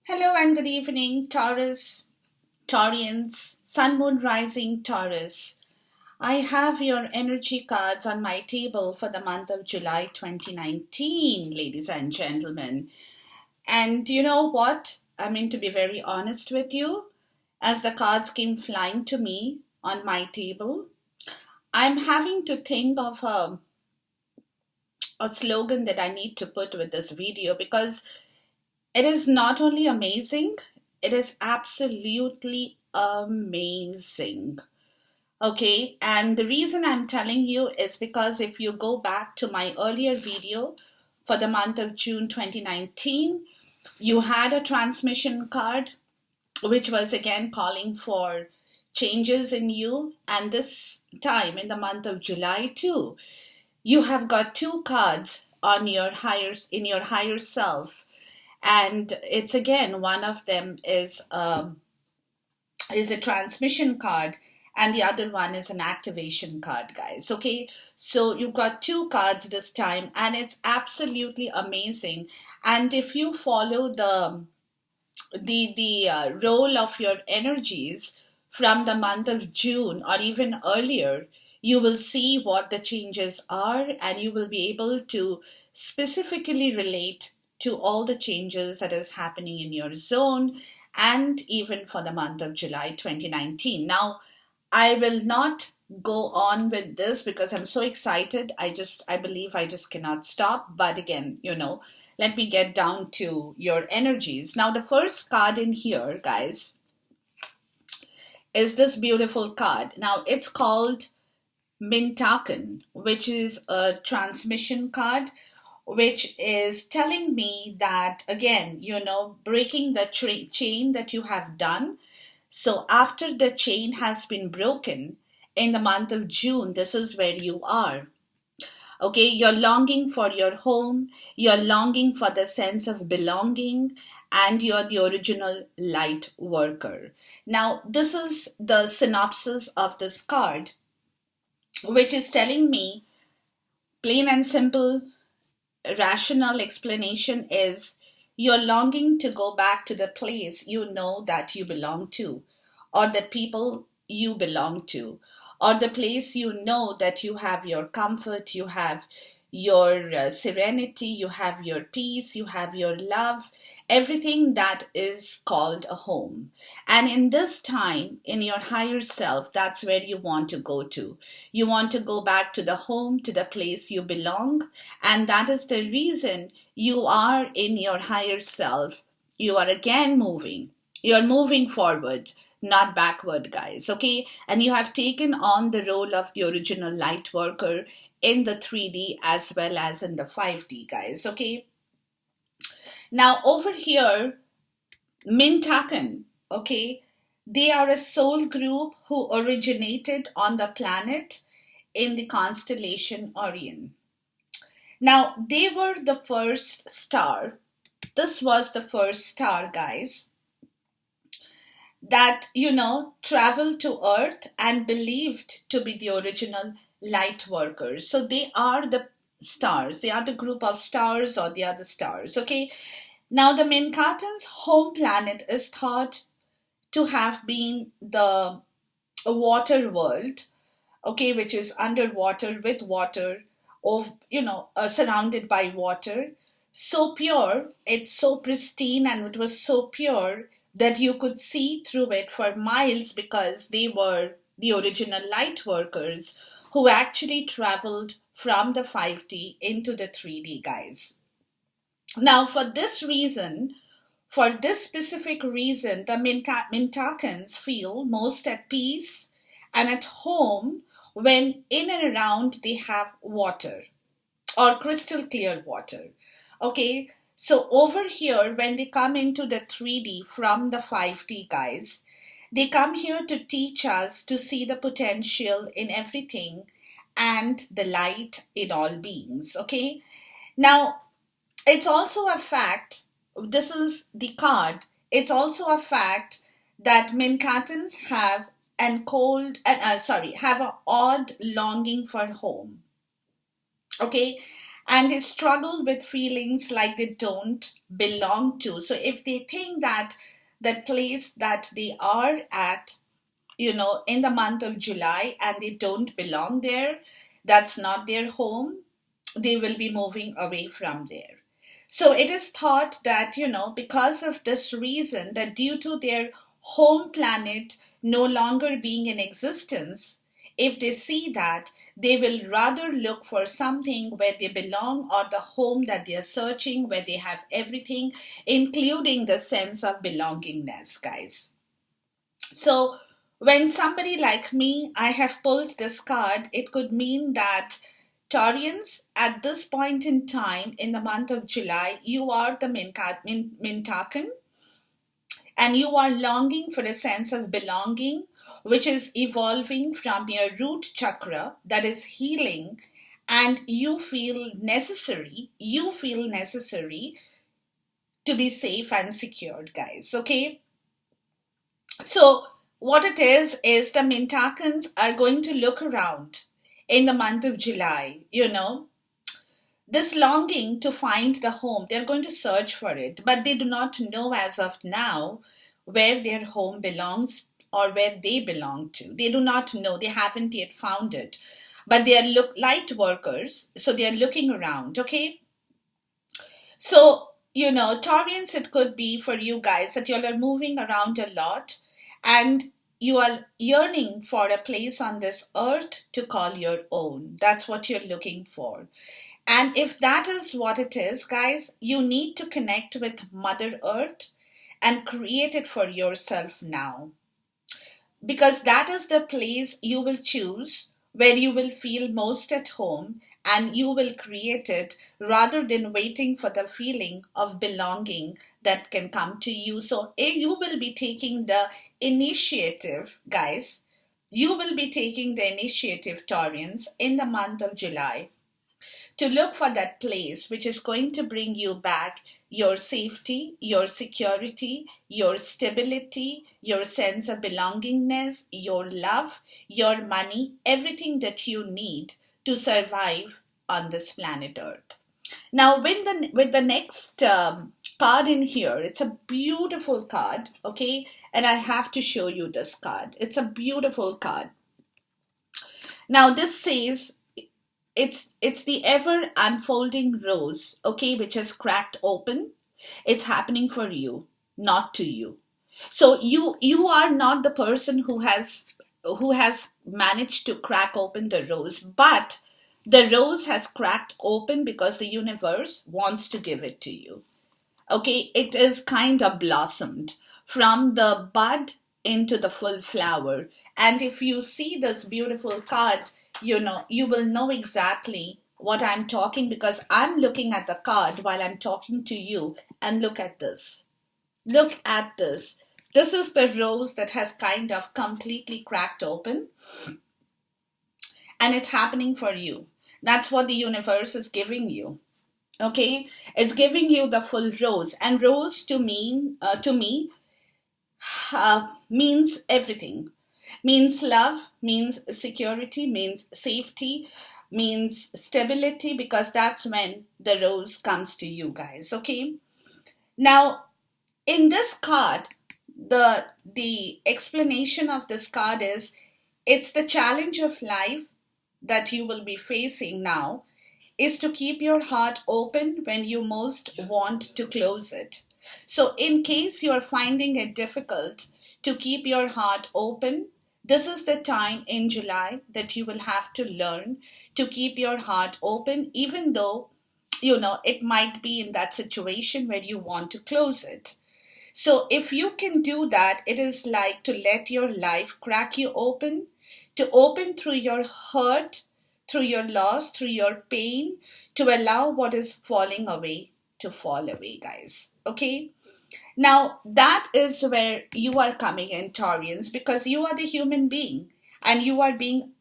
Hello and good evening, Taurus, Taurians, Sun, Moon, Rising, Taurus. I have your energy cards on my table for the month of July 2019, ladies and gentlemen. And you know what? I mean, to be very honest with you, as the cards came flying to me on my table, I'm having to think of a slogan that I need to put with this video because it is not only amazing, it is absolutely amazing. Okay, and the reason I'm telling you is because if you go back to my earlier video for the month of June 2019, you had a transmission card which was again calling for changes in you, and this time in the month of July too, you have got two cards on your higher self, and it's again one of them is a transmission card and the other one is an activation card, guys. Okay, so you've got two cards this time and it's absolutely amazing. And if you follow the role of your energies from the month of June or even earlier, you will see what the changes are and you will be able to specifically relate to all the changes that is happening in your zone and even for the month of July 2019. Now, I will not go on with this because I'm so excited. I believe I just cannot stop. But again, let me get down to your energies. Now, the first card in here, guys, is this beautiful card. Now, it's called Mintakan, which is a transmission card, which is telling me that, again, breaking the chain that you have done. So, after the chain has been broken in the month of June, this is where you are. Okay, you're longing for your home, you're longing for the sense of belonging, and you're the original light worker. Now, this is the synopsis of this card, which is telling me plain and simple, rational explanation is you're longing to go back to the place you know that you belong to, or the people you belong to, or the place you know that you have your comfort, you have your serenity, you have your peace, you have your love, everything that is called a home. And in this time, in your higher self, that's where you want to go to. You want to go back to the home, to the place you belong. And that is the reason you are in your higher self. You are again moving. You're moving forward, not backward, guys. Okay. And you have taken on the role of the original light worker in the 3D as well as in the 5D, guys. Okay. Now, over here, Mintakan, okay, they are a soul group who originated on the planet in the constellation Orion. Now, they were the first star. This was the first star, guys, that, traveled to Earth and believed to be the original light workers. So they are the stars. They are the group of stars or the other stars, okay? Now, the Minkatan's home planet is thought to have been the water world, okay, which is underwater with water, of surrounded by water. So pure, it's so pristine, and it was so pure that you could see through it for miles because they were the original light workers who actually traveled from the 5D into the 3D, guys. Now, for this reason, for this specific reason, the Mintakans feel most at peace and at home when in and around they have water or crystal clear water. Okay, so over here, when they come into the 3D from the 5D, guys, they come here to teach us to see the potential in everything and the light in all beings. Okay, now it's also a fact, this is the card, it's also a fact that Minkatans have have an odd longing for home. Okay, and they struggle with feelings like they don't belong to. So if they think that that place that they are at, in the month of July, and they don't belong there, that's not their home, they will be moving away from there. So it is thought that, because of this reason, that due to their home planet no longer being in existence, if they see that, they will rather look for something where they belong, or the home that they are searching, where they have everything, including the sense of belongingness, guys. So when somebody like me, I have pulled this card, it could mean that Taurians, at this point in time, in the month of July, you are the Mintakan, and you are longing for a sense of belonging, which is evolving from your root chakra, that is healing, and you feel necessary to be safe and secured, guys. Okay, so what it is the Mintakans are going to look around in the month of July, this longing to find the home. They're going to search for it, but they do not know as of now where their home belongs or where they belong to. They do not know. They haven't yet found it. But they are light workers, so they are looking around, okay? So, Taurians, it could be for you guys that you are moving around a lot, and you are yearning for a place on this earth to call your own. That's what you're looking for. And if that is what it is, guys, you need to connect with Mother Earth and create it for yourself now. Because that is the place you will choose where you will feel most at home, and you will create it rather than waiting for the feeling of belonging that can come to you. So you will be taking the initiative, guys. You will be taking the initiative, Taurians, in the month of July, to look for that place which is going to bring you back your safety, your security, your stability, your sense of belongingness, your love, your money, everything that you need to survive on this planet Earth. Now, with the next card in here, it's a beautiful card, okay? And I have to show you this card. It's a beautiful card. Now, this says, it's the ever unfolding rose, okay, which is cracked open. It's happening for you, not to you. So you are not the person who has managed to crack open the rose, but the rose has cracked open because the universe wants to give it to you. Okay, it is kind of blossomed from the bud into the full flower. And if you see this beautiful card, you will know exactly what I'm talking, because I'm looking at the card while I'm talking to you. And look at this. Look at this. This is the rose that has kind of completely cracked open. And it's happening for you. That's what the universe is giving you. Okay? It's giving you the full rose. And rose to me means everything. Means love, means security, means safety, means stability, because that's when the rose comes to you guys. Okay, now in this card, the explanation of this card is, it's the challenge of life that you will be facing now is to keep your heart open when you most want to close it. So in case you are finding it difficult to keep your heart open, this is the time in July that you will have to learn to keep your heart open, even though, it might be in that situation where you want to close it. So if you can do that, it is like to let your life crack you open, to open through your hurt, through your loss, through your pain, to allow what is falling away to fall away, guys. Okay? Now, that is where you are coming in, Taurians, because you are the human being, and you are being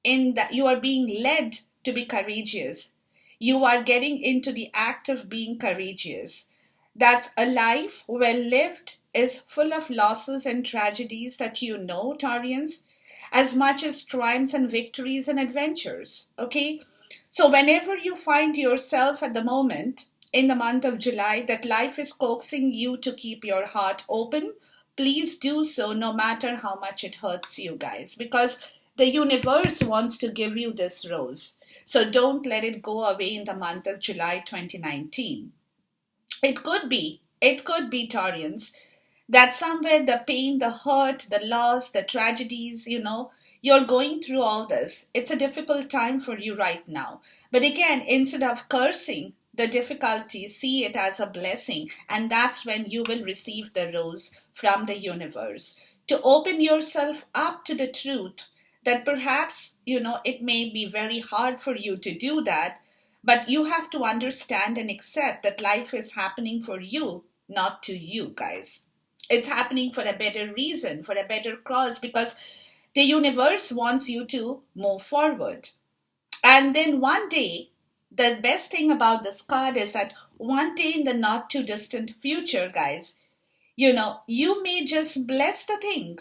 led to be courageous. You are getting into the act of being courageous. That's a life well lived is full of losses and tragedies that Taurians, as much as triumphs and victories and adventures. Okay? So whenever you find yourself at the moment in the month of July that life is coaxing you to keep your heart open, please do so no matter how much it hurts you guys, because the universe wants to give you this rose. So don't let it go away in the month of July 2019. It could be Taurians, that somewhere the pain, the hurt, the loss, the tragedies, you're going through all this. It's a difficult time for you right now. But again, instead of cursing the difficulty, see it as a blessing. And that's when you will receive the rose from the universe. To open yourself up to the truth that perhaps, it may be very hard for you to do that. But you have to understand and accept that life is happening for you, not to you, guys. It's happening for a better reason, for a better cause, because the universe wants you to move forward. And then one day, the best thing about this card is that one day in the not too distant future, guys, you may just bless the thing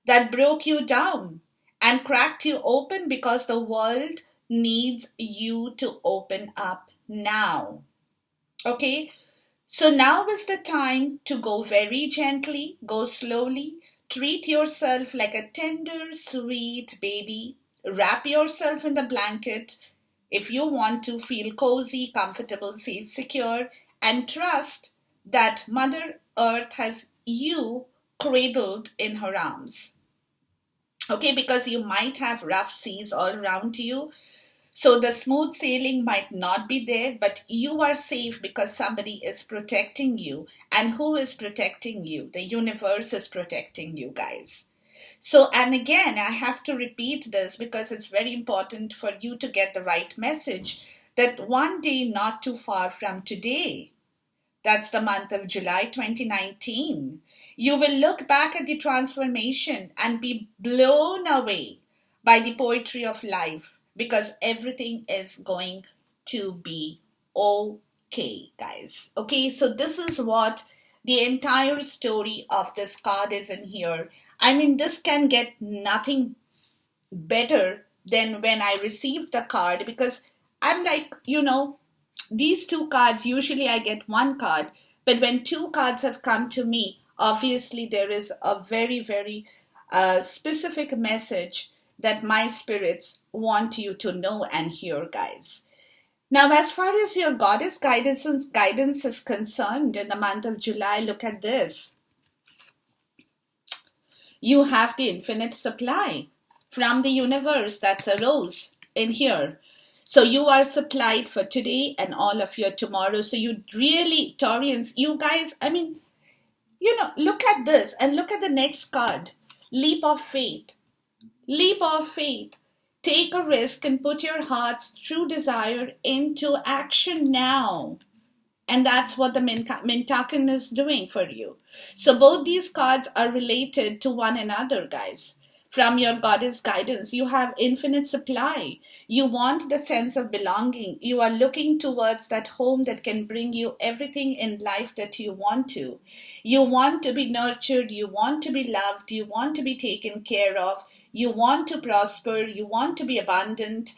that broke you down and cracked you open, because the world needs you to open up now. Okay? So now is the time to go very gently, go slowly, treat yourself like a tender, sweet baby. Wrap yourself in the blanket if you want to feel cozy, comfortable, safe, secure, and trust that Mother Earth has you cradled in her arms. Okay, because you might have rough seas all around you. So the smooth sailing might not be there, but you are safe because somebody is protecting you. And who is protecting you? The universe is protecting you, guys. So, and again, I have to repeat this because it's very important for you to get the right message, that one day not too far from today, that's the month of July 2019, you will look back at the transformation and be blown away by the poetry of life, because everything is going to be okay, guys. Okay, so this is what the entire story of this card is in here. I mean, this can get nothing better than when I received the card, because I'm like, these two cards, usually I get one card, but when two cards have come to me, obviously there is a very, very specific message that my spirits want you to know and hear, guys. Now, as far as your goddess guidance is concerned in the month of July, look at this. You have the infinite supply from the universe. That's a rose in here. So you are supplied for today and all of your tomorrow. So you really, Taurians, you guys, I mean, look at this and look at the next card. Leap of faith. Leap of faith. Take a risk and put your heart's true desire into action now. And that's what the Mintakan is doing for you. So both these cards are related to one another, guys. From your goddess guidance, you have infinite supply. You want the sense of belonging. You are looking towards that home that can bring you everything in life that you want to. You want to be nurtured. You want to be loved. You want to be taken care of. You want to prosper. You want to be abundant.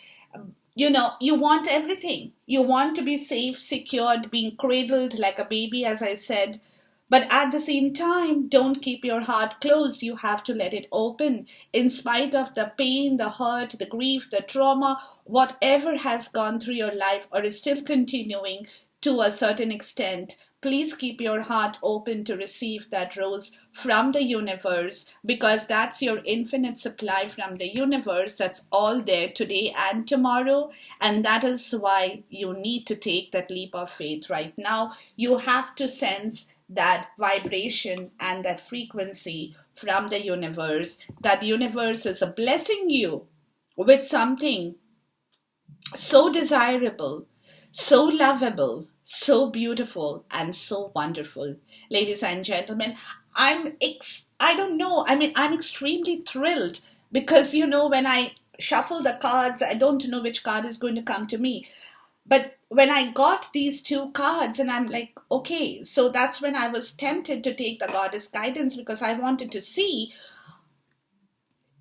You want everything. You want to be safe, secured, being cradled like a baby, as I said. But at the same time, don't keep your heart closed. You have to let it open. In spite of the pain, the hurt, the grief, the trauma, whatever has gone through your life or is still continuing to a certain extent, please keep your heart open to receive that rose from the universe, because that's your infinite supply from the universe. That's all there today and tomorrow. And that is why you need to take that leap of faith right now. You have to sense that vibration and that frequency from the universe. That universe is blessing you with something so desirable, so lovable, so beautiful, and so wonderful. Ladies and gentlemen, I don't know, I mean, I'm extremely thrilled because, when I shuffle the cards, I don't know which card is going to come to me. But when I got these two cards and I'm like, okay, so that's when I was tempted to take the goddess guidance, because I wanted to see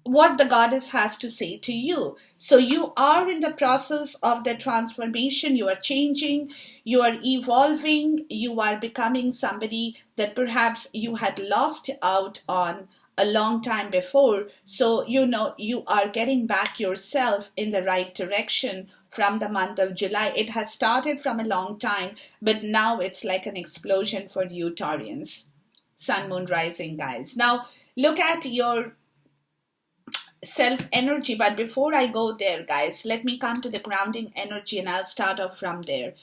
what the goddess has to say to you. So you are in the process of the transformation. You are changing, you are evolving, you are becoming somebody that perhaps you had lost out on a long time before. So, you are getting back yourself in the right direction from the month of July. It has started from a long time, but now it's like an explosion for you, Taurians. Sun, Moon, Rising, guys. Now, look at your self energy. But before I go there, guys, let me come to the grounding energy and I'll start off from there.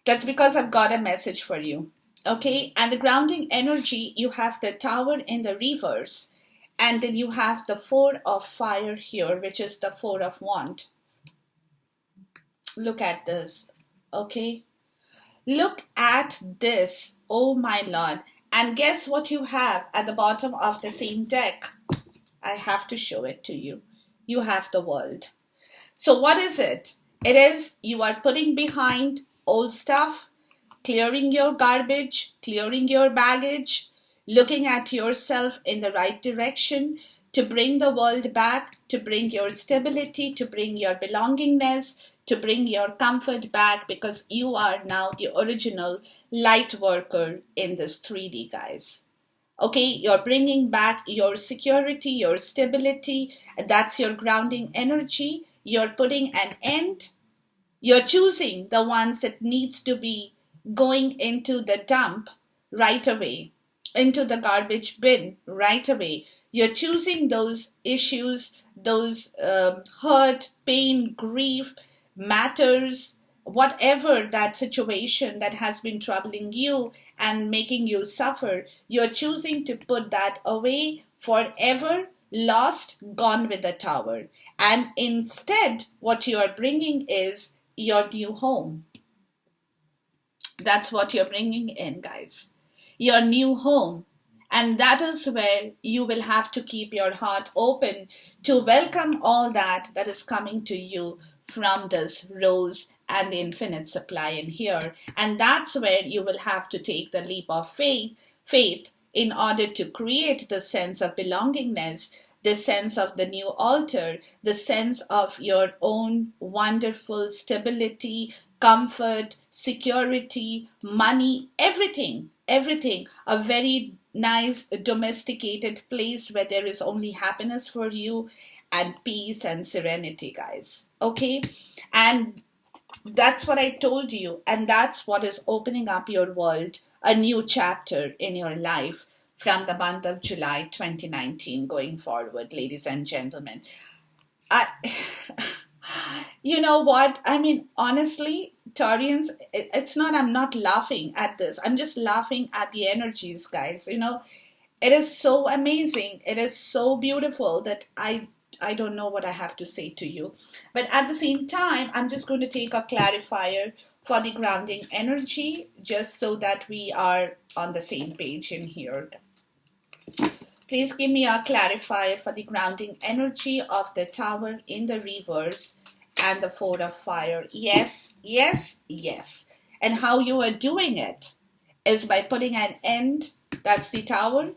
That's because I've got a message for you. Okay, and the grounding energy, you have the Tower in the reverse, and then you have the Four of Fire here, which is the Four of Wand. Look at this. Okay, look at this. Oh my Lord. And guess what you have at the bottom of the same deck? I have to show it to you. You have the World. So what is it? It is you are putting behind old stuff, clearing your garbage, clearing your baggage, looking at yourself in the right direction to bring the world back, to bring your stability, to bring your belongingness, to bring your comfort back, because you are now the original light worker in this 3D, guys. Okay, you're bringing back your security, your stability. That's your grounding energy. You're putting an end. You're choosing the ones that needs to be going into the dump right away, into the garbage bin right away. You're choosing those issues, those hurt, pain, grief, matters, whatever that situation that has been troubling you and making you suffer. You're choosing to put that away forever, lost, gone with the Tower. And instead, what you are bringing is your new home. That's what you're bringing in, guys. Your new home. And that is where you will have to keep your heart open to welcome all that is coming to you from this rose and the infinite supply in here. And that's where you will have to take the leap of faith in order to create the sense of belongingness, the sense of the new altar, the sense of your own wonderful stability, comfort, security, money, everything, a very nice domesticated place where there is only happiness for you and peace and serenity, guys. Okay, and that's what I told you, and that's what is opening up your world, a new chapter in your life from the month of July 2019 going forward, ladies and gentlemen. I, you know what? I mean, honestly, Taurians, it's not, I'm not laughing at this. I'm just laughing at the energies, guys. It is so amazing. It is so beautiful that I don't know what I have to say to you. But at the same time, I'm just going to take a clarifier for the grounding energy, just so that we are on the same page in here. Please give me a clarifier for the grounding energy of the Tower in the reverse and the Four of Fire. Yes, yes, yes. And how you are doing it is by putting an end, that's the Tower,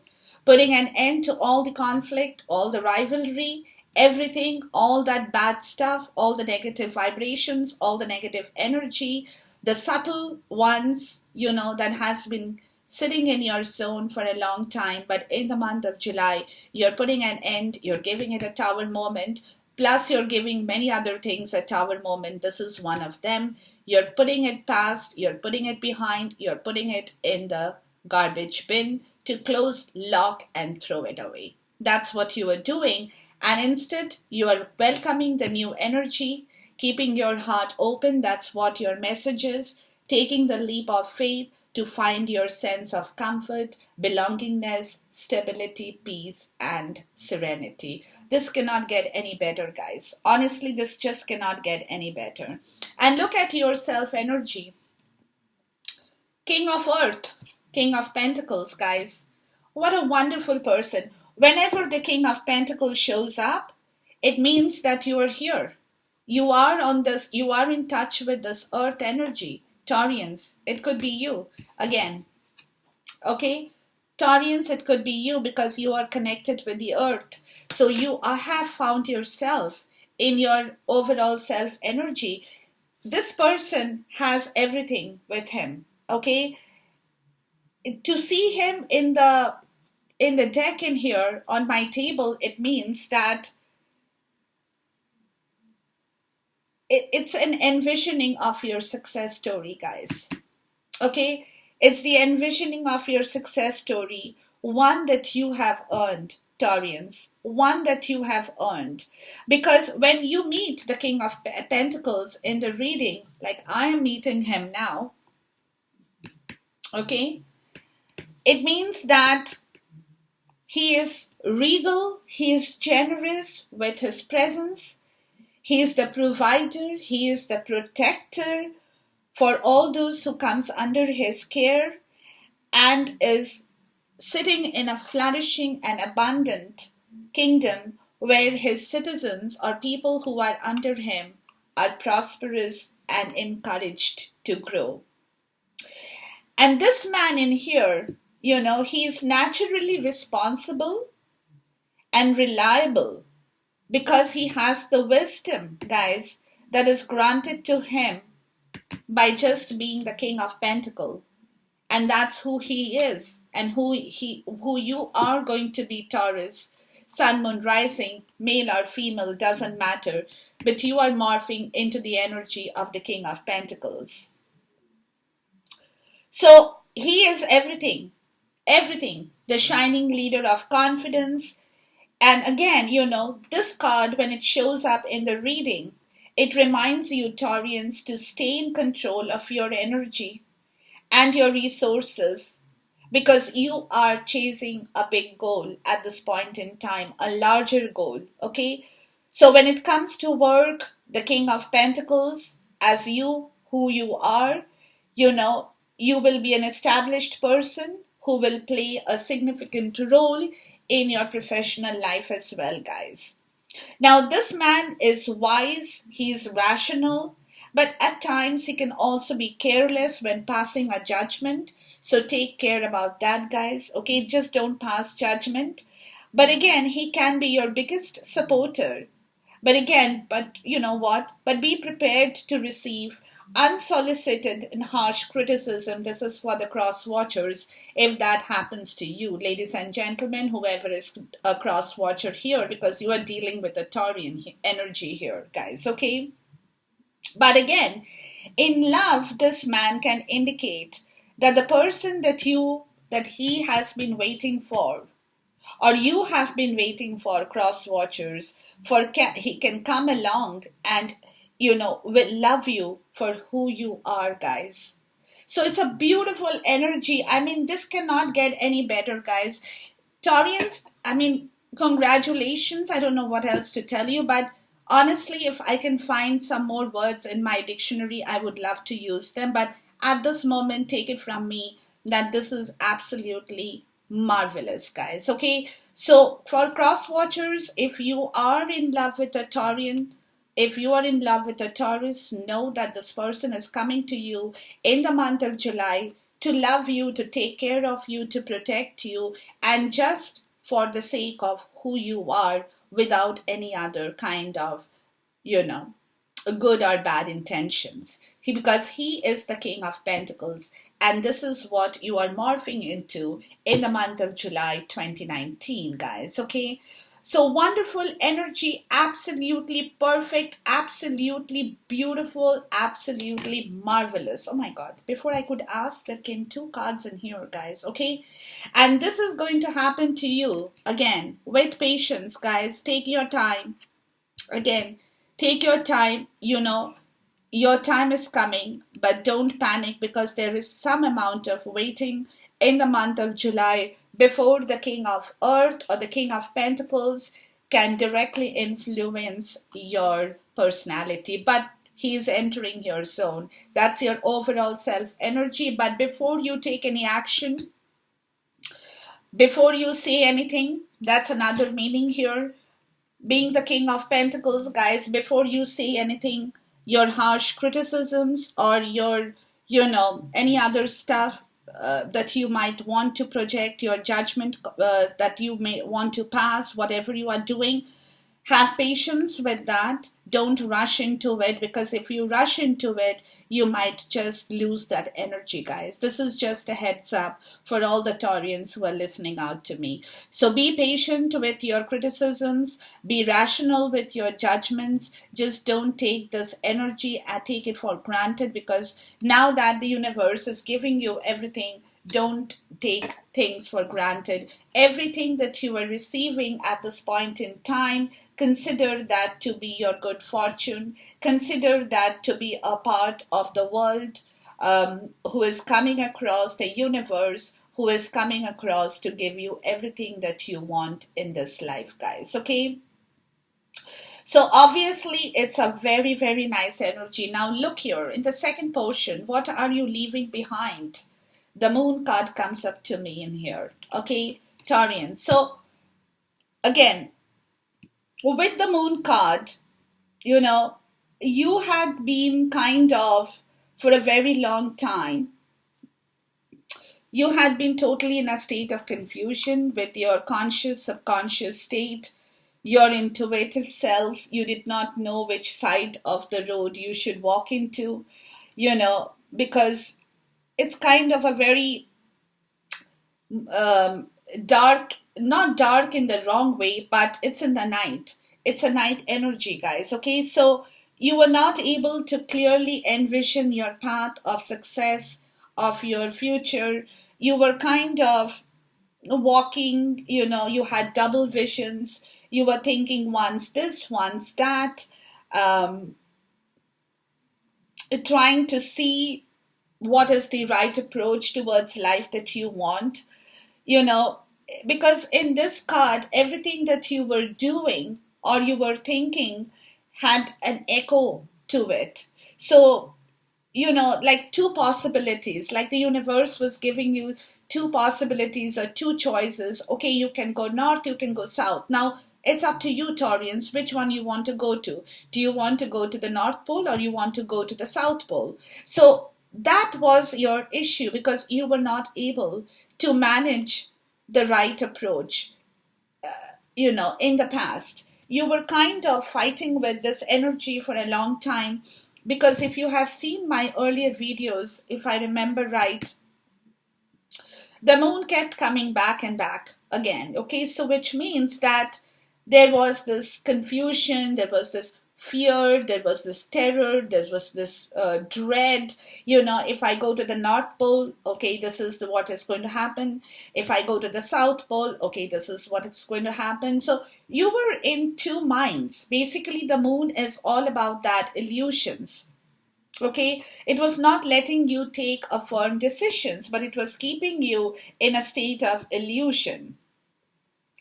putting an end to all the conflict, all the rivalry, everything, all that bad stuff, all the negative vibrations, all the negative energy, the subtle ones, that has been sitting in your zone for a long time. But in the month of July, you're putting an end, you're giving it a Tower moment, plus you're giving many other things a Tower moment. This is one of them. You're putting it past, you're putting it behind, you're putting it in the garbage bin to close, lock, and throw it away. That's what you are doing. And instead, you are welcoming the new energy, keeping your heart open. That's what your message is. Taking the leap of faith to find your sense of comfort, belongingness, stability, peace, and serenity. This cannot get any better, guys. Honestly, this just cannot get any better. And look at your self-energy. King of Earth, King of Pentacles, guys. What a wonderful person. Whenever the King of Pentacles shows up, it means that you are here. You are in touch with this earth energy. Taurians, it could be you again. Okay? Taurians, it could be you because you are connected with the earth. So you have found yourself in your overall self energy. This person has everything with him. Okay, to see him in the deck in here on my table, it means that it's an envisioning of your success story, guys. Okay, it's the envisioning of your success story, one that you have earned, Taurians, one that you have earned. Because when you meet the King of Pentacles in the reading, like I am meeting him now, okay, it means that he is regal, he is generous with his presence, he is the provider, he is the protector for all those who comes under his care, and is sitting in a flourishing and abundant kingdom where his citizens or people who are under him are prosperous and encouraged to grow. And this man in here, he is naturally responsible and reliable because he has the wisdom, guys, that is granted to him by just being the King of Pentacles. And that's who he is, and who you are going to be, Taurus. Sun, moon, rising, male or female, doesn't matter, but you are morphing into the energy of the King of Pentacles. So he is everything, the shining leader of confidence. And again, this card, when it shows up in the reading, it reminds you, Taurians, to stay in control of your energy and your resources, because you are chasing a big goal at this point in time, a larger goal, okay? So when it comes to work, the King of Pentacles, as you, who you are, you will be an established person who will play a significant role in your professional life as well, guys. Now, this man is wise, he is rational, but at times he can also be careless when passing a judgment. So take care about that, guys. Okay, just don't pass judgment. But again, he can be your biggest supporter. But you know what? But be prepared to receive unsolicited and harsh criticism. This is for the cross watchers. If that happens to you, ladies and gentlemen, whoever is a cross watcher here, because you are dealing with a Taurian energy here, guys. Okay. But again, in love, this man can indicate that the person that he has been waiting for, or you have been waiting for, cross watchers, he can come along and will love you for who you are, guys. So it's a beautiful energy. I mean, this cannot get any better, guys. Taurians, I mean, congratulations. I don't know what else to tell you, but honestly, if I can find some more words in my dictionary, I would love to use them. But at this moment, take it from me that this is absolutely marvelous, guys. Okay, so for cross watchers, if you are in love with a Taurian, if you are in love with a Taurus, know that this person is coming to you in the month of July to love you, to take care of you, to protect you, and just for the sake of who you are, without any other kind of, good or bad intentions. Because he is the King of Pentacles, and this is what you are morphing into in the month of July 2019, guys. Okay, so wonderful energy, absolutely perfect, absolutely beautiful, absolutely marvelous. Oh my God, before I could ask, there came 2 cards in here, guys. Okay, and this is going to happen to you again with patience, guys. Take your time. Again, take your time. Your time is coming, but don't panic, because there is some amount of waiting in the month of July before the King of Earth or the King of Pentacles can directly influence your personality. But he is entering your zone. That's your overall self energy. But before you take any action, before you say anything, that's another meaning here. Being the King of Pentacles, guys, before you say anything, your harsh criticisms or your, any other stuff, that you might want to project, your judgment that you may want to pass, whatever you are doing. Have patience with that. Don't rush into it, because if you rush into it, you might just lose that energy, guys. This is just a heads up for all the Taurians who are listening out to me. So be patient with your criticisms, be rational with your judgments. Just don't take this energy and take it for granted, because now that the universe is giving you everything, don't take things for granted. Everything that you are receiving at this point in time, consider that to be your good fortune. Consider that to be a part of the world who is coming across, the universe who is coming across to give you everything that you want in this life, guys. Okay? So obviously it's a very, very nice energy. Now look here, in the second portion, what are you leaving behind? The moon card comes up to me in here. Okay, Taurian. So again, with the moon card, you know, you had been kind of, for a very long time, you had been totally in a state of confusion with your conscious, subconscious state, your intuitive self. You did not know which side of the road you should walk into, you know, because it's kind of a very dark, not dark in the wrong way, but it's in the night. It's a night energy, guys. Okay, so you were not able to clearly envision your path of success, of your future. You were kind of walking, you know, you had double visions. You were thinking once this, once that, trying to see what is the right approach towards life that you want, you know, because in this card, everything that you were doing or you were thinking had an echo to it. So, you know, like two possibilities, like the universe was giving you two possibilities or two choices. Okay, you can go north, you can go south. Now, it's up to you, Taurians, which one you want to go to. Do you want to go to the North Pole or you want to go to the South Pole? So that was your issue, because you were not able to manage the right approach, you know, in the past. You were kind of fighting with this energy for a long time, because if you have seen my earlier videos, if I remember right, the moon kept coming back and back again. Okay, so which means that there was this confusion, there was this fear, there was this terror, there was this dread. You know, if I go to the North Pole, okay, this is what is going to happen. If I go to the South Pole, okay, this is what is going to happen. So you were in two minds. Basically, the moon is all about that illusions. Okay, it was not letting you take a firm decisions, but it was keeping you in a state of illusion,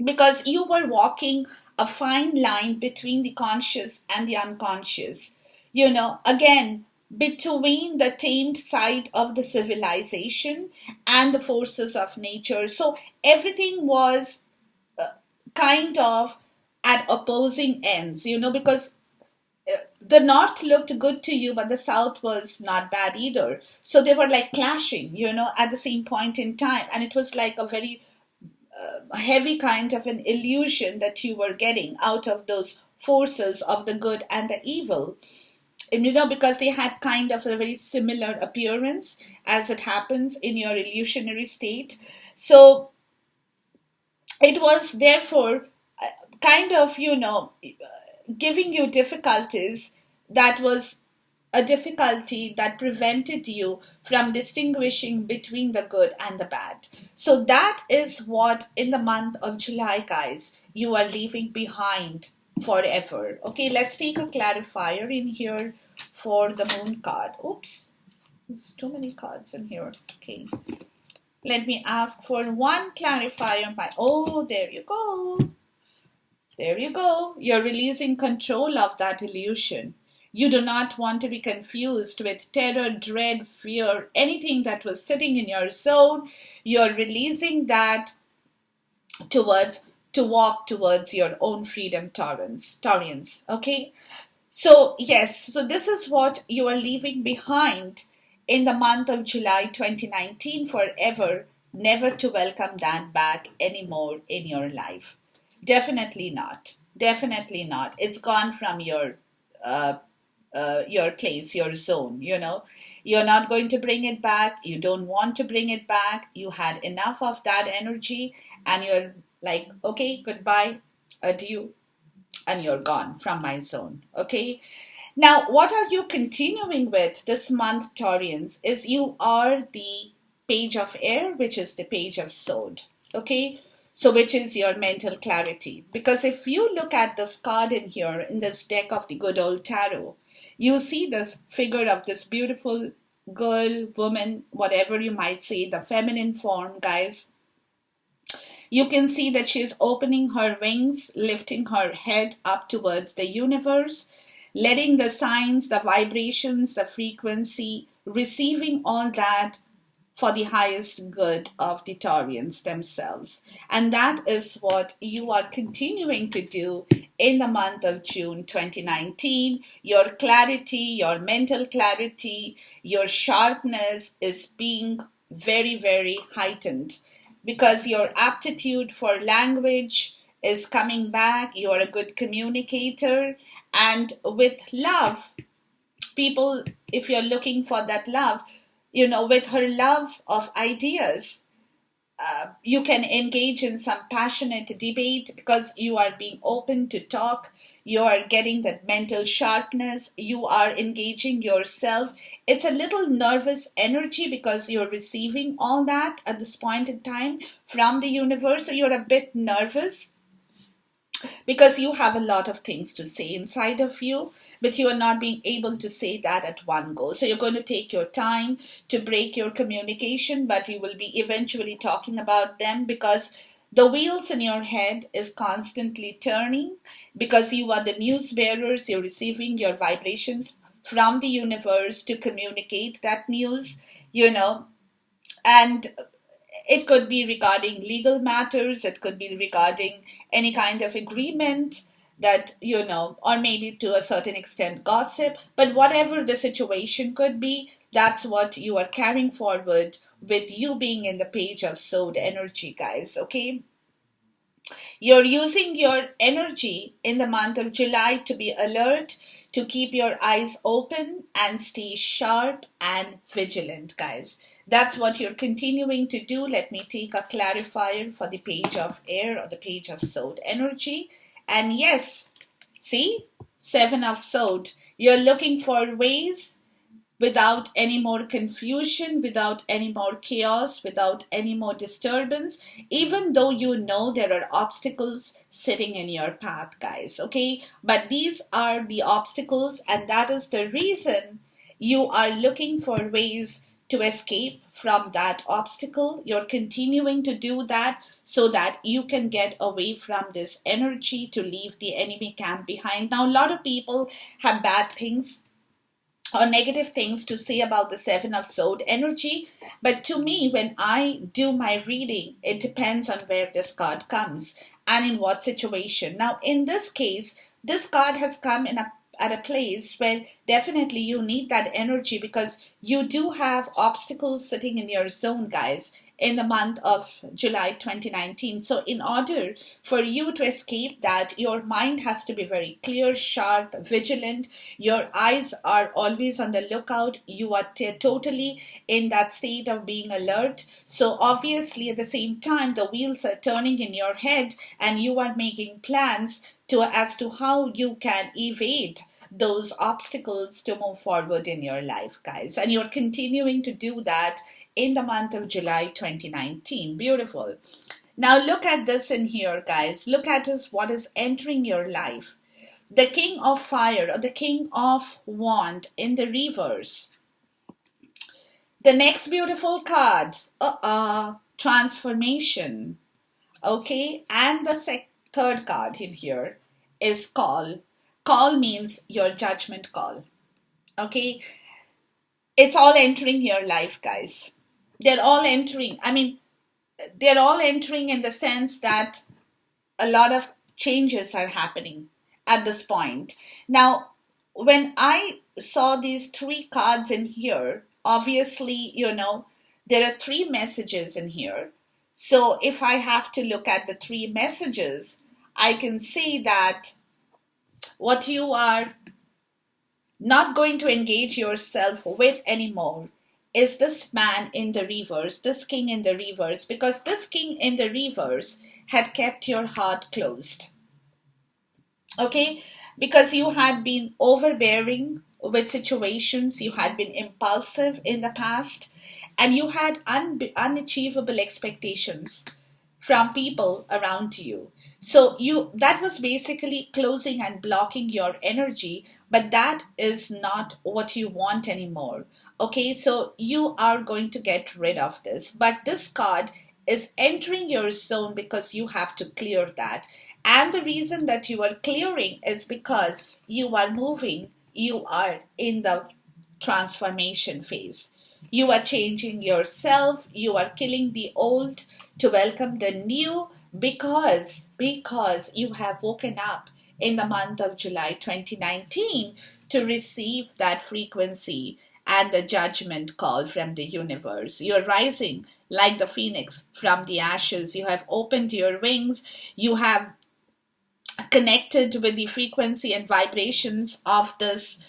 because you were walking a fine line between the conscious and the unconscious, you know, again, between the tamed side of the civilization and the forces of nature. So everything was kind of at opposing ends, you know, because the north looked good to you, but the south was not bad either. So they were like clashing, you know, at the same point in time. And it was like a very heavy kind of an illusion that you were getting out of those forces of the good and the evil. And, you know, because they had kind of a very similar appearance as it happens in your illusionary state. So it was therefore kind of, you know, giving you difficulties. That was a difficulty that prevented you from distinguishing between the good and the bad. So that is what in the month of July, guys, you are leaving behind forever. Okay, let's take a clarifier in here for the moon card. Oops, there's too many cards in here. Okay, let me ask for one clarifier. Oh, there you go. There you go. You're releasing control of that illusion. You do not want to be confused with terror, dread, fear, anything that was sitting in your zone. You're releasing that to walk towards your own freedom, Taurians. Okay? So, yes, so this is what you are leaving behind in the month of July 2019 forever, never to welcome that back anymore in your life. Definitely not. Definitely not. It's gone from uh, your place, your zone, you know. You're not going to bring it back. You don't want to bring it back. You had enough of that energy, and you're like, okay, goodbye, adieu, and you're gone from my zone. Okay. Now, what are you continuing with this month, Taurians? Is you are the page of air, which is the page of sword. Okay. So, which is your mental clarity. Because if you look at this card in here, in this deck of the good old tarot, you see this figure of this beautiful girl, woman, whatever you might say, the feminine form, guys. You can see that she is opening her wings, lifting her head up towards the universe, letting the signs, the vibrations, the frequency, receiving all that for the highest good of the Taurians themselves. And that is what you are continuing to do in the month of June 2019. Your clarity, your mental clarity, your sharpness is being very, very heightened because your aptitude for language is coming back. You are a good communicator. And with love, people, if you're looking for that love, you know, with her love of ideas, you can engage in some passionate debate because you are being open to talk. You are getting that mental sharpness. You are engaging yourself. It's a little nervous energy because you're receiving all that at this point in time from the universe. So you're a bit nervous because you have a lot of things to say inside of you, but you are not being able to say that at one go. So you're going to take your time to break your communication, but you will be eventually talking about them because the wheels in your head is constantly turning because you are the news bearers. You're receiving your vibrations from the universe to communicate that news, you know, and it could be regarding legal matters, it could be regarding any kind of agreement that, you know, or maybe to a certain extent gossip. But whatever the situation could be, that's what you are carrying forward with you being in the page of sword energy, guys. Okay. You're using your energy in the month of July to be alert, to keep your eyes open and stay sharp and vigilant, guys. That's what you're continuing to do. Let me take a clarifier for the page of air or the page of sword energy. And yes, see, Seven of Sword. You're looking for ways without any more confusion, without any more chaos, without any more disturbance, even though you know there are obstacles sitting in your path, guys, okay? But these are the obstacles, and that is the reason you are looking for ways to escape from that obstacle. You're continuing to do that so that you can get away from this energy to leave the enemy camp behind. Now, a lot of people have bad things or negative things to say about the Seven of Sword energy. But to me, when I do my reading, it depends on where this card comes and in what situation. Now, in this case, this card has come at a place where definitely you need that energy because you do have obstacles sitting in your zone, guys, in the month of July 2019. So in order for you to escape that, your mind has to be very clear, sharp, vigilant. Your eyes are always on the lookout. You are totally in that state of being alert. So obviously at the same time, the wheels are turning in your head and you are making plans as to how you can evade those obstacles to move forward in your life, guys. And you're continuing to do that in the month of July 2019. Beautiful. Now look at this in here, guys. Look at this, what is entering your life. The King of Fire or the King of Wand in the reverse. The next beautiful card, transformation. Okay, and the third card in here is call. Call means your judgment call. Okay, it's all entering your life, guys. They're all entering. I mean, they're all entering in the sense that a lot of changes are happening at this point. Now, when I saw these three cards in here, obviously, there are three messages in here. So if I have to look at the three messages, I can see that what you are not going to engage yourself with anymore is this man in the reverse, this king in the reverse, because this king in the reverse had kept your heart closed. Okay? Because you had been overbearing with situations, you had been impulsive in the past, and you had unachievable expectations from people around you. So that was basically closing and blocking your energy, but that is not what you want anymore. Okay, so you are going to get rid of this, but this card is entering your zone because you have to clear that. And the reason that you are clearing is because you are moving, you are in the transformation phase. You are changing yourself, you are killing the old to welcome the new, because you have woken up in the month of July 2019 to receive that frequency and the judgment call from the universe. You're rising like the phoenix from the ashes. You have opened your wings. You have connected with the frequency and vibrations of this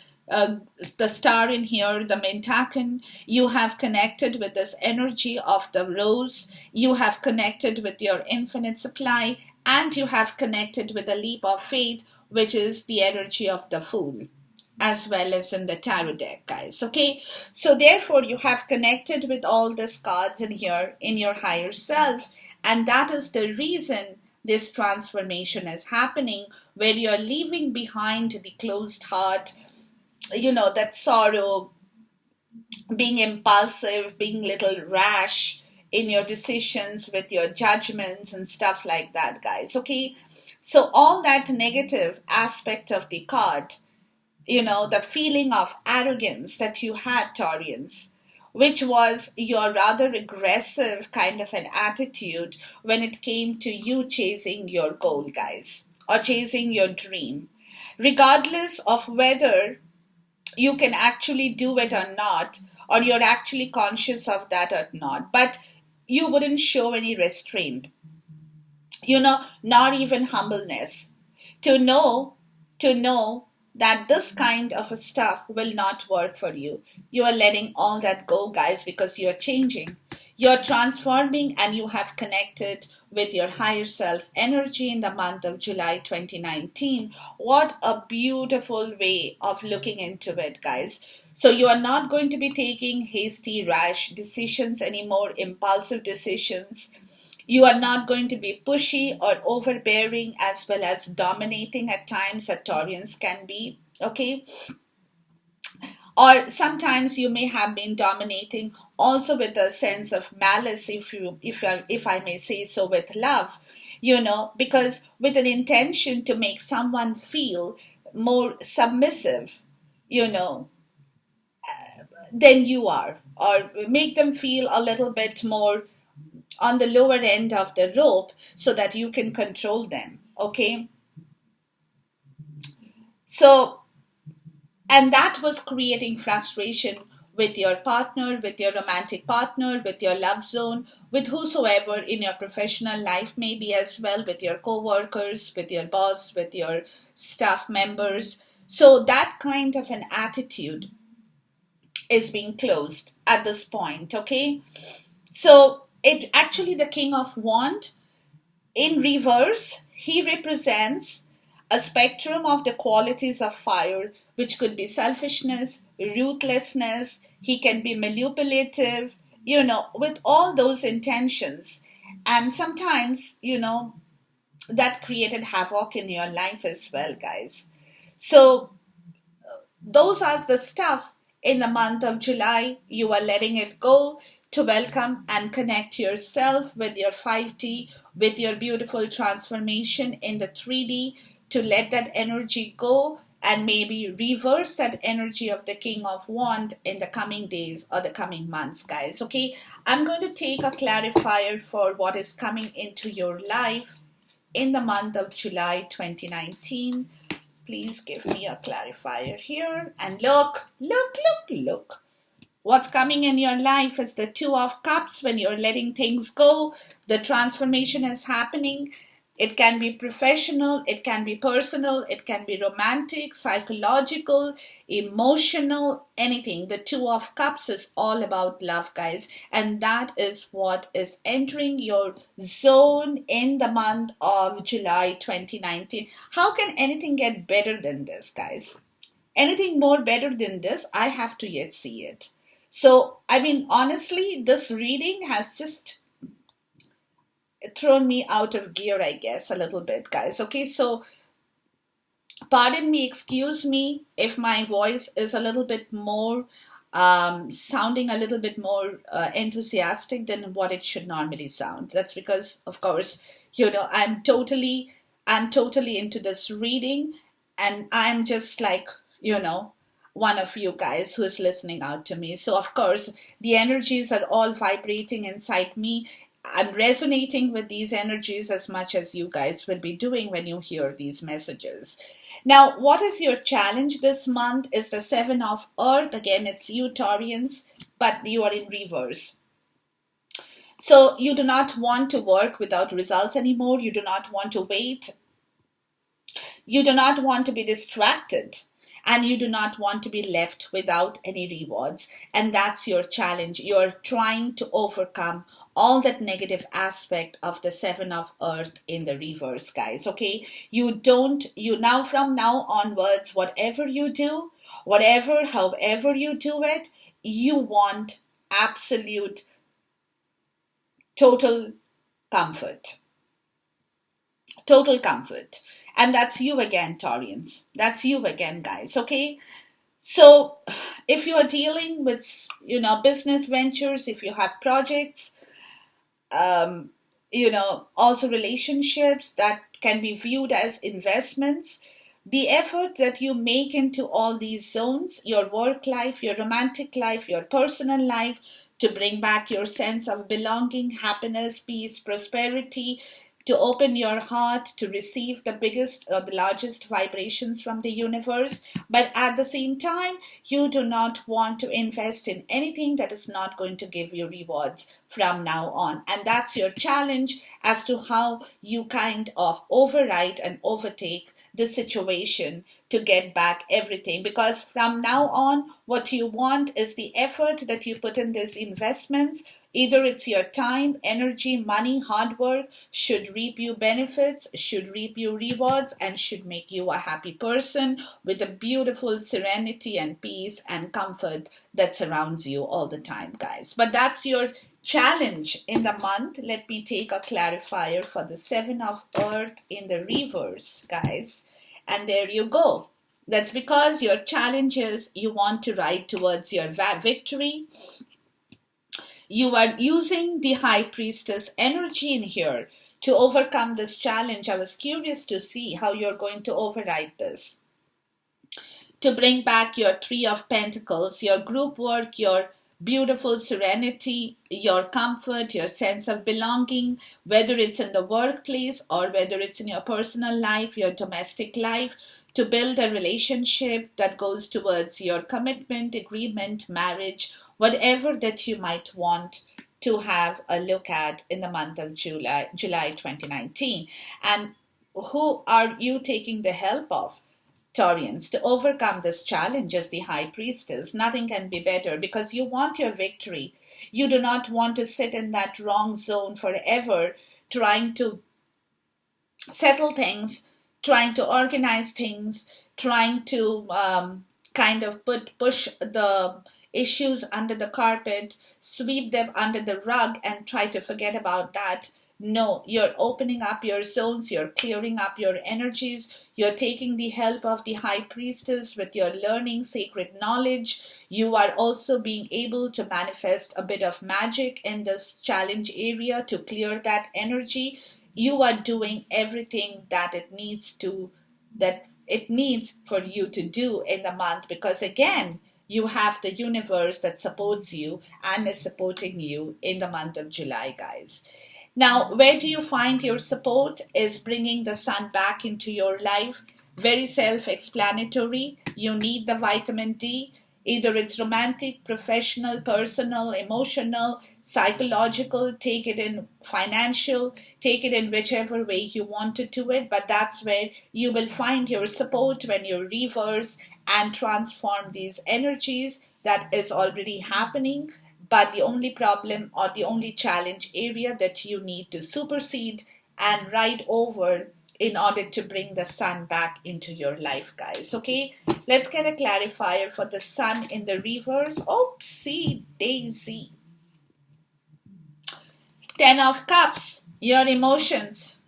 the star in here, the Mintakan. You have connected with this energy of the rose. You have connected with your infinite supply, and you have connected with the leap of faith, which is the energy of the fool, as well as in the tarot deck, guys. Okay, so therefore you have connected with all these cards in here in your higher self, and that is the reason this transformation is happening, where you're leaving behind the closed heart, that sorrow, being impulsive, being little rash in your decisions with your judgments and stuff like that, guys. Okay, so all that negative aspect of the card, the feeling of arrogance that you had, Taurians, which was your rather aggressive kind of an attitude when it came to you chasing your goal, guys, or chasing your dream, regardless of whether you can actually do it or not, or you're actually conscious of that or not, but you wouldn't show any restraint, not even humbleness, to know that this kind of a stuff will not work for you. You are letting all that go, guys, because you're changing. You're transforming, and you have connected with your higher self energy in the month of July 2019. What a beautiful way of looking into it, guys. So you are not going to be taking hasty, rash decisions anymore, impulsive decisions. You are not going to be pushy or overbearing, as well as dominating at times that Taurians can be, okay? Or sometimes you may have been dominating also with a sense of malice, if I may say so, with love, because with an intention to make someone feel more submissive, than you are, or make them feel a little bit more on the lower end of the rope so that you can control them, okay? So, and that was creating frustration with your partner, with your romantic partner, with your love zone, with whosoever in your professional life, maybe as well, with your co-workers, with your boss, with your staff members. So that kind of an attitude is being closed at this point, okay? So it actually, the King of Wands in reverse, he represents a spectrum of the qualities of fire, which could be selfishness, ruthlessness. He can be manipulative, with all those intentions. And sometimes, that created havoc in your life as well, guys. So those are the stuff in the month of July. You are letting it go to welcome and connect yourself with your 5D, with your beautiful transformation in the 3D, to let that energy go and maybe reverse that energy of the King of Wands in the coming days or the coming months, guys. Okay, I'm going to take a clarifier for what is coming into your life in the month of July 2019. Please give me a clarifier here. And look. What's coming in your life is the Two of Cups. When you're letting things go, the transformation is happening. It can be professional, it can be personal, it can be romantic, psychological, emotional, anything. The Two of Cups is all about love, guys. And that is what is entering your zone in the month of July 2019. How can anything get better than this, guys? Anything more better than this, I have to yet see it. So, I mean, honestly, this reading has just thrown me out of gear, I guess, a little bit, guys. Okay, so pardon me, excuse me if my voice is a little bit more sounding a little bit more enthusiastic than what it should normally sound. That's because, of course, I'm totally into this reading, and I'm just like, one of you guys who is listening out to me. So, of course, the energies are all vibrating inside me. I'm resonating with these energies as much as you guys will be doing when you hear these messages. Now, what is your challenge this month is the Seven of Earth. Again, it's you, Taurians, but you are in reverse. So you do not want to work without results anymore. You do not want to wait. You do not want to be distracted. And you do not want to be left without any rewards. And that's your challenge. You're trying to overcome all that negative aspect of the Seven of Earth in the reverse, guys. Okay, from now onwards, whatever you do, however you do it, you want absolute total comfort. Total comfort. And that's you again, Taurians. That's you again, guys. Okay, so if you are dealing with business ventures, if you have projects, also relationships that can be viewed as investments, the effort that you make into all these zones, your work life, your romantic life, your personal life, to bring back your sense of belonging, happiness, peace, prosperity, to open your heart to receive the biggest or the largest vibrations from the universe. But at the same time, you do not want to invest in anything that is not going to give you rewards from now on. And that's your challenge as to how you kind of override and overtake the situation to get back everything. Because from now on, what you want is the effort that you put in these investments. Either it's your time, energy, money, hard work, should reap you benefits, should reap you rewards, and should make you a happy person with a beautiful serenity and peace and comfort that surrounds you all the time, guys. But that's your challenge in the month. Let me take a clarifier for the Seven of Earth in the reverse, guys. And there you go. That's because your challenge is you want to ride towards your victory. You are using the High Priestess energy in here to overcome this challenge. I was curious to see how you're going to override this. To bring back your Three of Pentacles, your group work, your beautiful serenity, your comfort, your sense of belonging, whether it's in the workplace or whether it's in your personal life, your domestic life, to build a relationship that goes towards your commitment, agreement, marriage, whatever that you might want to have a look at in the month of July 2019. And who are you taking the help of, Taurians, to overcome this challenge as the High Priestess? Nothing can be better because you want your victory. You do not want to sit in that wrong zone forever, trying to settle things, trying to organize things, trying to kind of push the issues under the carpet, sweep them under the rug, and try to forget about that. No, you're opening up your zones, you're clearing up your energies, you're taking the help of the High Priestess with your learning sacred knowledge. You are also being able to manifest a bit of magic in this challenge area to clear that energy. You are doing everything that it needs for you to do in the month, because again, you have the universe that supports you and is supporting you in the month of July, guys. Now, where do you find your support is bringing the sun back into your life. Very self-explanatory. You need the vitamin D. Either it's romantic, professional, personal, emotional, psychological, take it in financial, take it in whichever way you want to do it. But that's where you will find your support when you reverse and transform these energies. That is already happening. But the only problem or the only challenge area that you need to supersede and ride over in order to bring the sun back into your life, guys. Okay, let's get a clarifier for the sun in the reverse. Oopsie daisy. 10 of Cups, your emotions.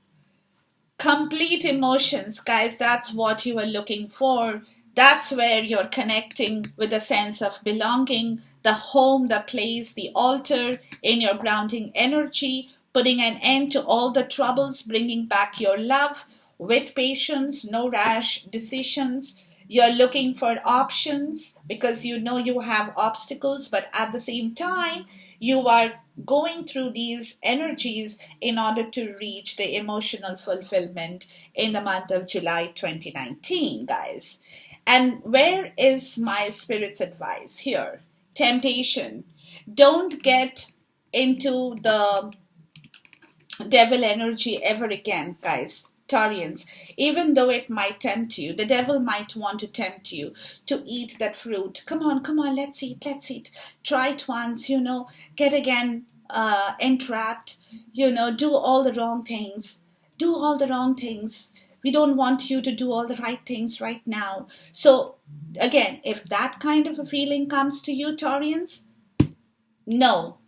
Complete emotions, guys. That's what you are looking for. That's where you're connecting with a sense of belonging, the home, the place, the altar, in your grounding energy, putting an end to all the troubles, bringing back your love with patience, no rash decisions. You're looking for options because you know you have obstacles, but at the same time, you are going through these energies in order to reach the emotional fulfillment in the month of July 2019, guys. And where is my spirit's advice here? Temptation. Don't get into the devil energy ever again, guys. Taurians, even though it might tempt you, the devil might want to tempt you to eat that fruit. Come on, let's eat, let's eat. Try it once, get again entrapped, do all the wrong things. Do all the wrong things. We don't want you to do all the right things right now. So, again, if that kind of a feeling comes to you, Taurians, no.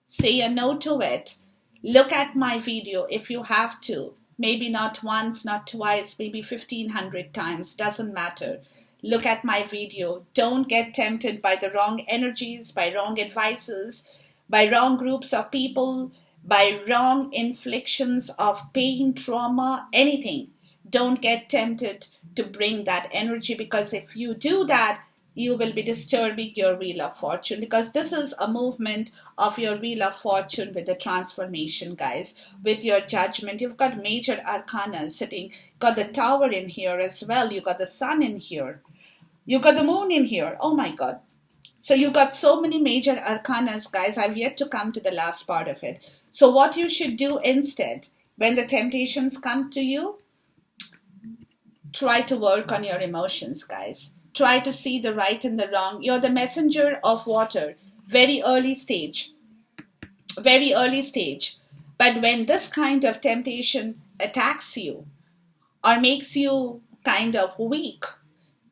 Say a no to it. Look at my video if you have to. Maybe not once, not twice, maybe 1,500 times. Doesn't matter. Look at my video. Don't get tempted by the wrong energies, by wrong advices, by wrong groups of people, by wrong inflictions of pain, trauma, anything. Don't get tempted to bring that energy, because if you do that, you will be disturbing your wheel of fortune, because this is a movement of your wheel of fortune with the transformation, guys, with your judgment. You've got major arcana sitting, got the tower in here as well, you got the sun in here, you got the moon in here. Oh my god. So you got so many major arcanas, guys. I've yet to come to the last part of it. So what you should do instead, when the temptations come to you, try to work on your emotions, guys. Try to see the right and the wrong. You're the messenger of water. Very early stage. Very early stage. But when this kind of temptation attacks you or makes you kind of weak,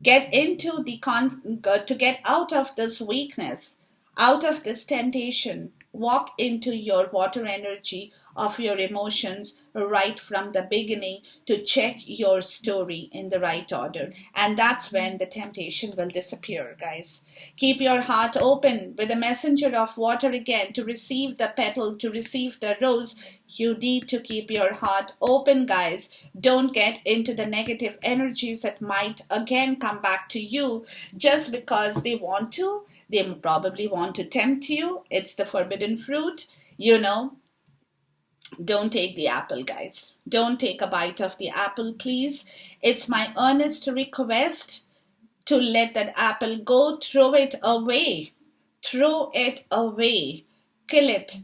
get into the to get out of this weakness, out of this temptation, walk into your water energy of your emotions right from the beginning to check your story in the right order. And that's when the temptation will disappear, guys. Keep your heart open with the messenger of water again to receive the petal, to receive the rose. You need to keep your heart open, guys. Don't get into the negative energies that might again come back to you just because they want to. They probably want to tempt you. It's the forbidden fruit, Don't take the apple, guys. Don't take a bite of the apple, please. It's my earnest request to let that apple go. Throw it away. Throw it away. Kill it.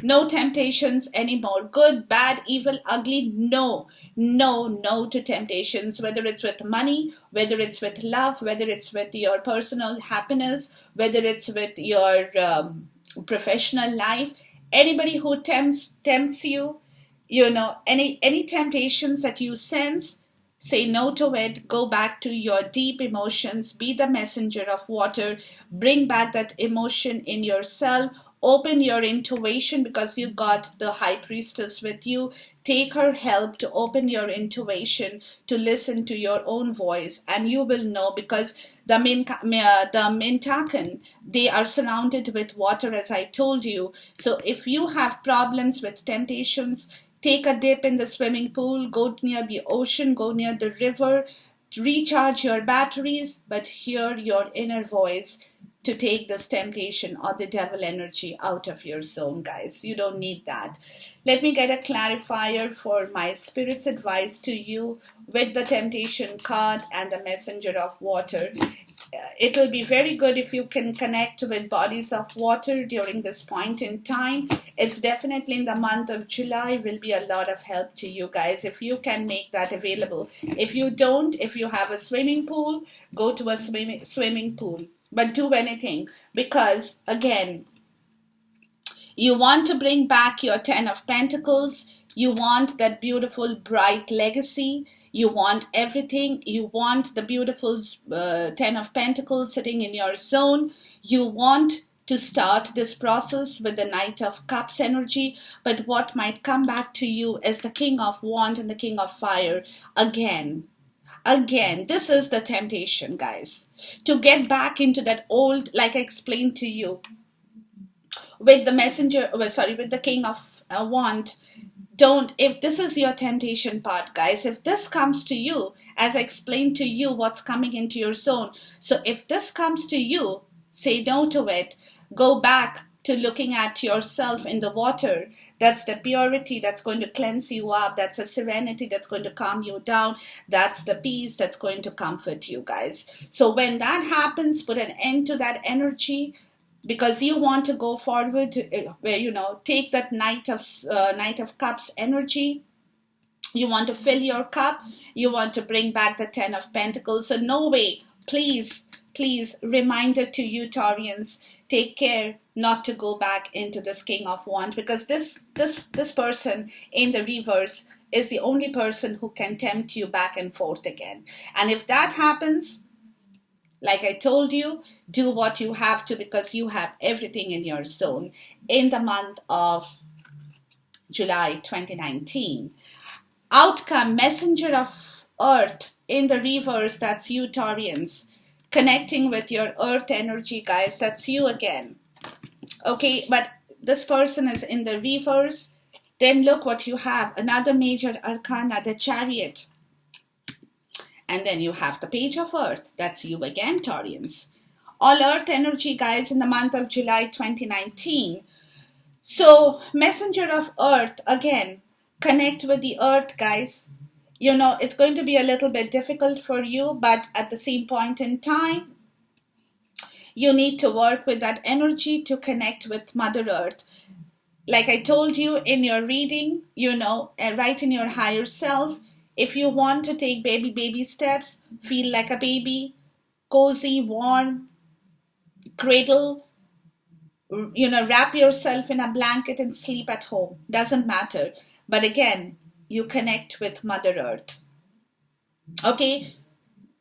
No temptations anymore. Good, bad, evil, ugly. No. No to temptations. Whether it's with money, whether it's with love, whether it's with your personal happiness, whether it's with your professional life. Anybody who tempts you, any temptations that you sense, say no to it. Go back to your deep emotions. Be the messenger of water. Bring back that emotion in yourself. Open your intuition, because you got the high priestess with you. Take her help to open your intuition, to listen to your own voice, and you will know, because the Mintakan, they are surrounded with water, as I told you. So if you have problems with temptations, take a dip in the swimming pool, go near the ocean, go near the river, recharge your batteries, but hear your inner voice to take this temptation or the devil energy out of your zone, guys. You don't need that. Let me get a clarifier for my spirit's advice to you with the temptation card and the messenger of water. it'll be very good if you can connect with bodies of water during this point in time. It's definitely in the month of July will be a lot of help to you guys if you can make that available. If you don't, if you have a swimming pool, go to a swimming pool. But do anything, because again, you want to bring back your Ten of Pentacles. You want that beautiful, bright legacy. You want everything. You want the beautiful Ten of Pentacles sitting in your zone. You want to start this process with the Knight of Cups energy. But what might come back to you is the King of Wands and the King of Fire again. Again, this is the temptation, guys, to get back into that old, like I explained to you, with the messenger, with the King of Wand. Don't, if this is your temptation part, guys, if this comes to you, as I explained to you what's coming into your zone, so if this comes to you, say no to it. Go back to looking at yourself in the water. That's the purity that's going to cleanse you up. That's a serenity that's going to calm you down. That's the peace that's going to comfort you, guys. So when that happens, put an end to that energy, because you want to go forward to, where take that Knight of Cups energy. You want to fill your cup. You want to bring back the Ten of Pentacles. So no way, please, reminder to you Taurians, take care not to go back into this King of Wands, because this person in the reverse is the only person who can tempt you back and forth again. And if that happens, like I told you, do what you have to, because you have everything in your zone in the month of July 2019. Outcome, Messenger of Earth in the reverse, that's you Taurians. Connecting with your Earth energy, guys, that's you again. Okay, but this person is in the reverse. Then look what you have. Another major arcana, the Chariot. And then you have the Page of Earth. That's you again, Taurians. All Earth energy, guys, in the month of July 2019. So, Messenger of Earth, again, connect with the Earth, guys. It's going to be a little bit difficult for you, but at the same point in time, you need to work with that energy to connect with Mother Earth. Like I told you in your reading, right in your higher self, if you want to take baby steps, feel like a baby, cozy, warm, cradle, wrap yourself in a blanket and sleep at home. Doesn't matter. But again, you connect with Mother Earth. Okay?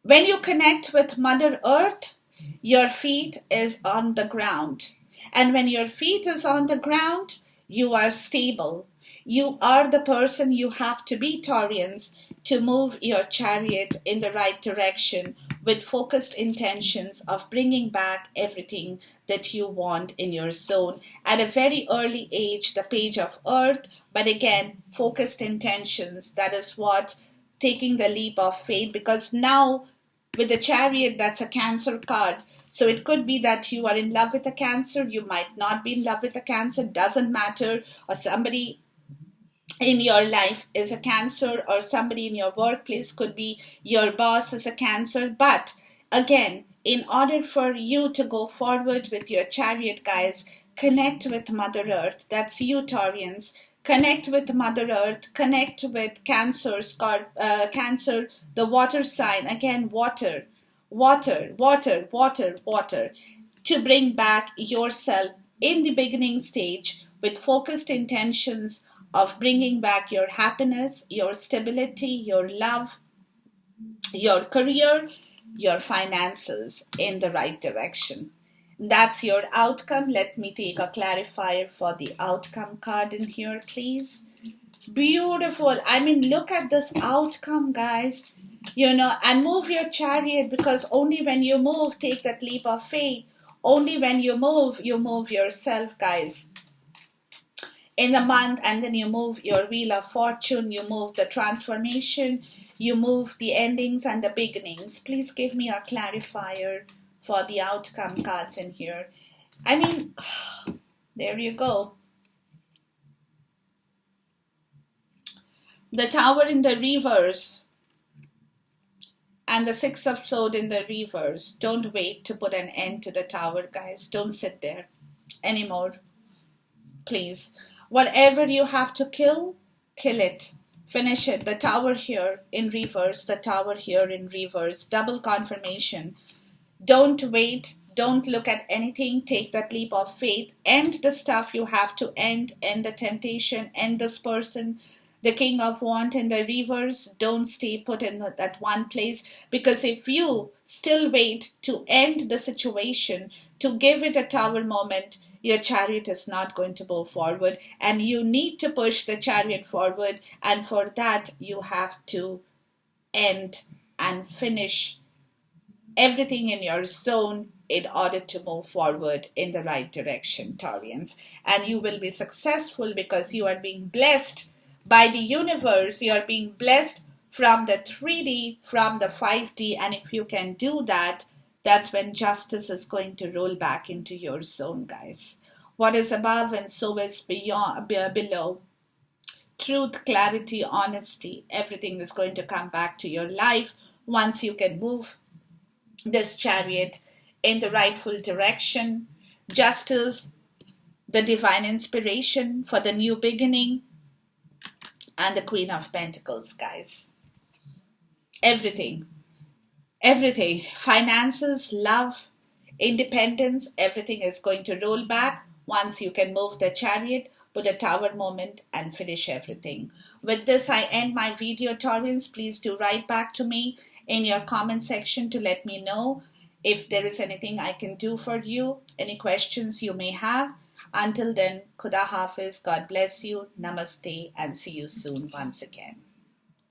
When you connect with Mother Earth, your feet is on the ground. And when your feet is on the ground, you are stable. You are the person you have to be, Taurians, to move your chariot in the right direction with focused intentions of bringing back everything that you want in your zone. At a very early age, the Page of Earth, but again, focused intentions. That is what taking the leap of faith, because now with the Chariot, that's a Cancer card. So it could be that you are in love with a Cancer. You might not be in love with a Cancer. Doesn't matter. Or somebody in your life is a Cancer, or somebody in your workplace could be your boss is a Cancer. But again, in order for you to go forward with your Chariot, guys, connect with Mother Earth. That's you, Taurians. Connect with Mother Earth. Connect with Cancer, Cancer, the water sign. Again, water, to bring back yourself in the beginning stage with focused intentions of bringing back your happiness, your stability, your love, your career, your finances in the right direction. That's your outcome. Let me take a clarifier for the outcome card in here, please. Beautiful. I mean, look at this outcome, guys. And move your chariot, because only when you move, take that leap of faith. Only when you move yourself, guys. In the month, and then you move your Wheel of Fortune, you move the transformation, you move the endings and the beginnings. Please give me a clarifier for the outcome cards in here. I mean, there you go. The Tower in the reverse. And the Six of Swords in the reverse. Don't wait to put an end to the Tower, guys. Don't sit there anymore. Please. Whatever you have to kill, kill it. Finish it. The Tower here in reverse. The Tower here in reverse. Double confirmation. Don't wait. Don't look at anything. Take that leap of faith. End the stuff you have to end. End the temptation. End this person. The King of Wands in the reverse. Don't stay put in that one place. Because if you still wait to end the situation, to give it a Tower moment, your Chariot is not going to move forward. And you need to push the Chariot forward. And for that, you have to end and finish everything in your zone in order to move forward in the right direction, Taurians. And you will be successful because you are being blessed by the universe. You are being blessed from the 3D, from the 5D. And if you can do that, that's when justice is going to roll back into your zone, guys. What is above and so is below. Truth, clarity, honesty, everything is going to come back to your life once you can move this Chariot in the rightful direction. Justice, the divine inspiration for the new beginning, and the Queen of Pentacles, guys. Everything, finances, love, independence, everything is going to roll back once you can move the Chariot, put a Tower moment, and finish everything. With this, I end my video, Taurians. Please do write back to me in your comment section to let me know if there is anything I can do for you, any questions you may have. Until then, Khuda Hafiz, God bless you, Namaste, and see you soon once again.